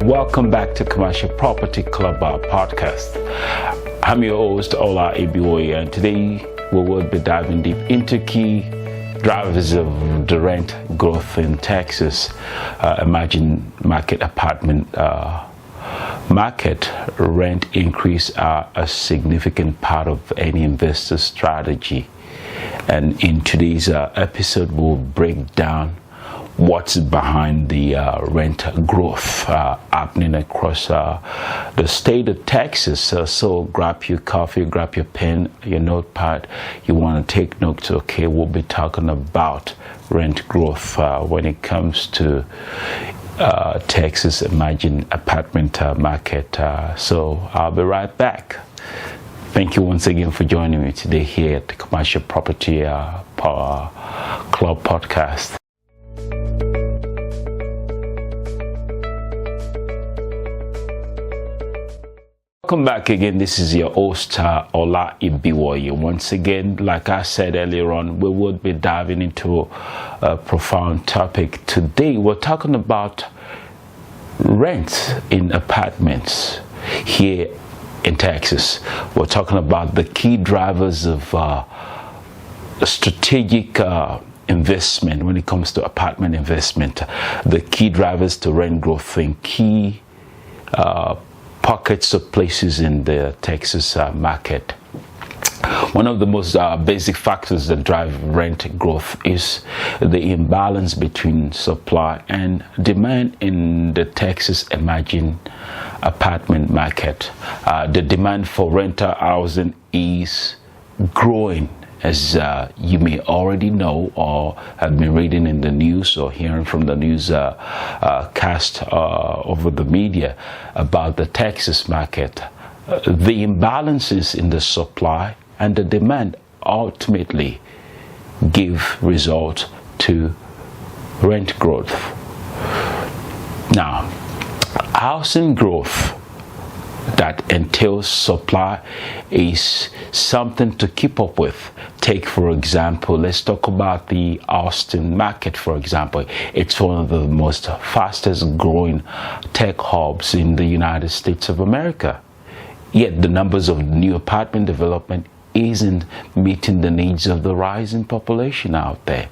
Welcome back to Commercial Property Club podcast. I'm your host Ola Ibiwoye, and today we will be diving deep into key drivers of the rent growth in Texas. Emerging market apartment market rent increase are a significant part of any investor strategy. And in today's episode, we'll break down what's behind the rent growth happening across the state of Texas. So grab your coffee, grab your pen, your notepad. You want to take notes, okay? We'll be talking about rent growth when it comes to Texas emerging apartment market. So I'll be right back. Thank you once again for joining me today here at the Commercial Property Club podcast. Welcome back again. This is your host Ola Ibiwoye. Once again, like I said earlier on, we would be diving into a profound topic. Today we're talking about rent in apartments here in Texas. We're talking about the key drivers of strategic investment when it comes to apartment investment, the key drivers to rent growth in key pockets of places in the Texas market. One of the most basic factors that drive rent growth is the imbalance between supply and demand in the Texas emerging apartment market. The demand for rental housing is growing, as you may already know or have been reading in the news or hearing from the news cast over the media about the Texas market. The imbalances in the supply and the demand ultimately give result to rent growth. Now, housing growth that entails supply is something to keep up with. Take, for example, let's talk about the Austin market, for example. It's one of the most fastest growing tech hubs in the United States of America. Yet the numbers of new apartment development isn't meeting the needs of the rising population out there.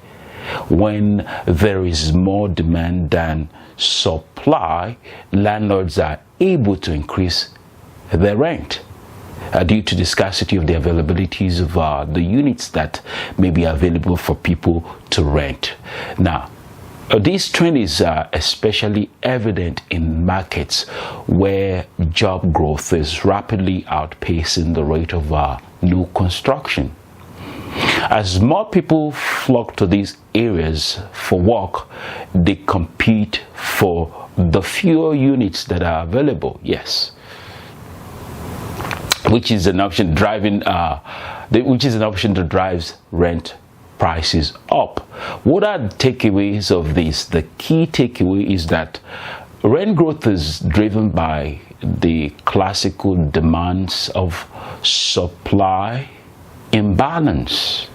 When there is more demand than supply, landlords are able to increase their rent due to the scarcity of the availabilities of the units that may be available for people to rent. Now, this trend is especially evident in markets where job growth is rapidly outpacing the rate of new construction. As more people flock to these areas for work, they compete for the fewer units that are available. Yes, which is an option that drives rent prices up. What are the takeaways of this? The key takeaway is that rent growth is driven by the classical demands of supply imbalance.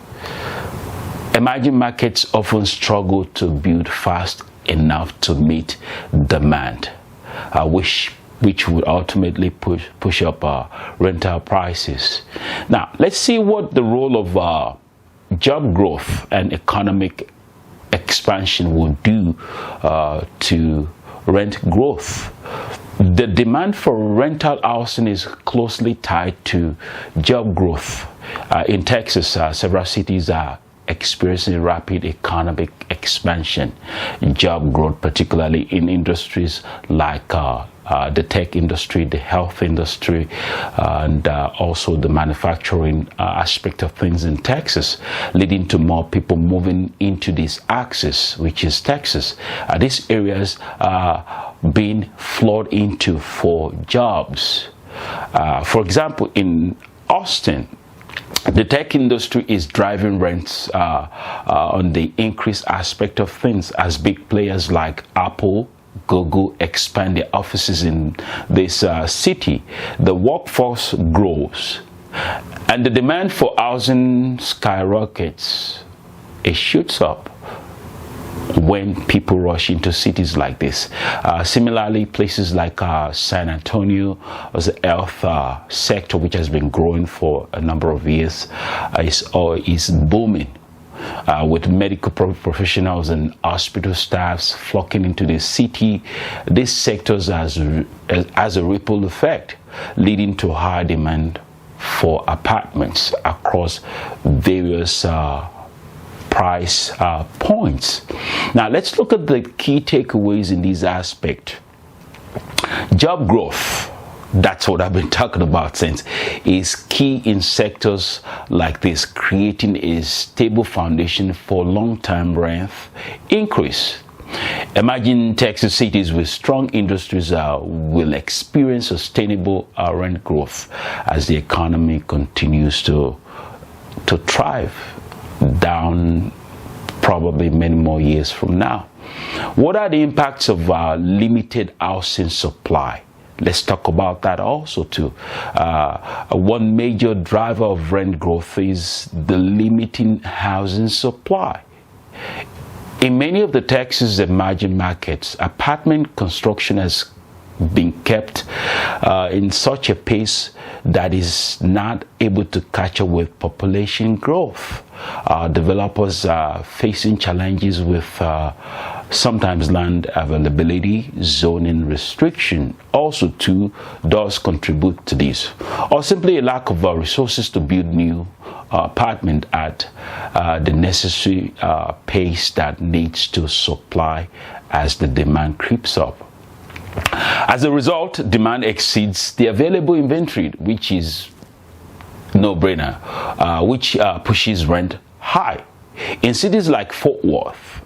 Emerging markets often struggle to build fast enough to meet demand, which would ultimately push up rental prices. Now, let's see what the role of job growth and economic expansion will do to rent growth. The demand for rental housing is closely tied to job growth. In Texas, several cities are experiencing rapid economic expansion, job growth, particularly in industries like the tech industry, the health industry, and also the manufacturing aspect of things in Texas, leading to more people moving into this axis, which is Texas. These areas are being flowed into for jobs. For example, in Austin, the tech industry is driving rents on the increased aspect of things as big players like Apple, Google expand their offices in this city. The workforce grows and the demand for housing skyrockets. It shoots up. when people rush into cities like this. Similarly, places like San Antonio, as the health sector, which has been growing for a number of years, is booming. With medical professionals and hospital staffs flocking into the city, these sectors has a ripple effect, leading to high demand for apartments across various price points. Now, let's look at the key takeaways in this aspect. Job growth, that's what I've been talking about since, is key in sectors like this, creating a stable foundation for long-term rent increase. Emerging Texas cities with strong industries will experience sustainable rent growth as the economy continues to thrive down probably many more years from now. What are the impacts of limited housing supply? Let's talk about that also too. One major driver of rent growth is the limiting housing supply. In many of the Texas emerging markets, apartment construction has been kept in such a pace that is not able to catch up with population growth. Developers are facing challenges with sometimes land availability, zoning restriction also too does contribute to this, or simply a lack of resources to build new apartment at the necessary pace that needs to supply as the demand creeps up. As a result, demand exceeds the available inventory, which is no-brainer, which pushes rent high. In cities like Fort Worth,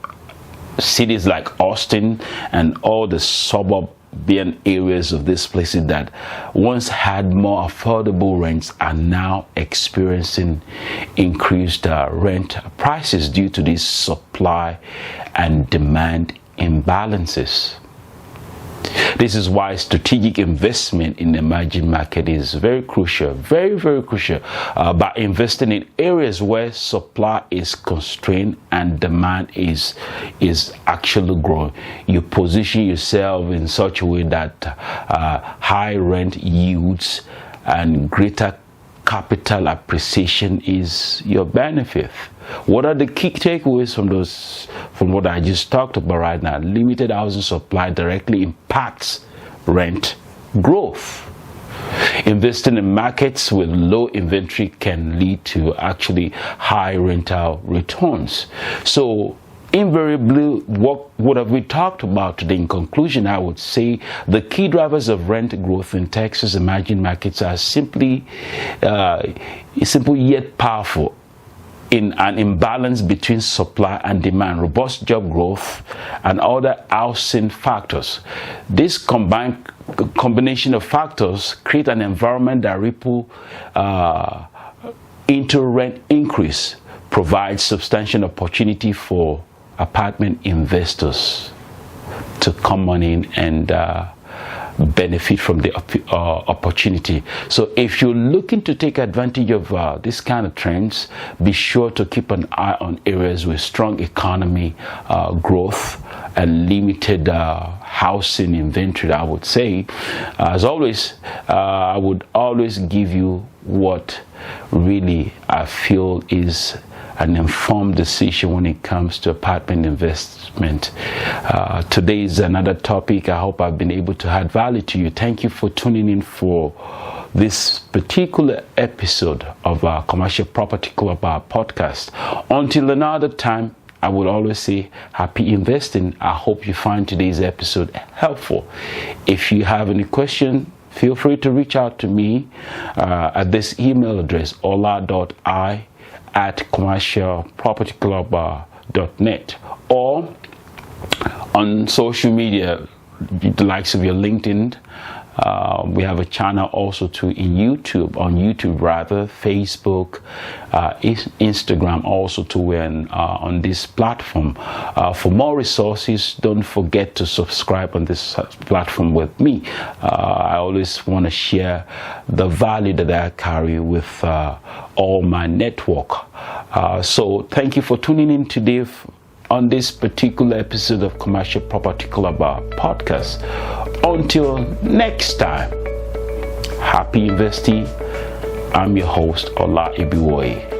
cities like Austin, and all the suburban areas of these places that once had more affordable rents are now experiencing increased rent prices due to these supply and demand imbalances. This is why strategic investment in the emerging market is very crucial, very, very crucial. By investing in areas where supply is constrained and demand is actually growing, you position yourself in such a way that high rent yields and greater capital appreciation is your benefit. What are the key takeaways from what I just talked about right now? Limited housing supply directly impacts rent growth. Investing in markets with low inventory can lead to actually high rental returns. So invariably, what have we talked about today? In conclusion, I would say the key drivers of rent growth in Texas emerging markets are simple yet powerful. In an imbalance between supply and demand, robust job growth, and other housing factors. This combination of factors create an environment that ripple into rent increase, provides substantial opportunity for apartment investors to come on in and benefit from the opportunity. So if you're looking to take advantage of this kind of trends, be sure to keep an eye on areas with strong economy growth and limited housing inventory. I would say, as always, I would always give you what really I feel is an informed decision when it comes to apartment investment. Today is another topic. I hope I've been able to add value to you. Thank you for tuning in for this particular episode of our Commercial Property Club podcast. Until another time, I would always say happy investing. I hope you find today's episode helpful. If you have any question, feel free to reach out to me at this email address, ola.i@commercialpropertyclub.net, or on social media, the likes of your LinkedIn. We have a channel also too on YouTube, Facebook, Instagram also too. We're on this platform. For more resources, don't forget to subscribe on this platform with me. I always want to share the value that I carry with all my network. So thank you for tuning in today on this particular episode of Commercial Property Club podcast. Until next time, happy investing. I'm your host, Ola Ibiwoye.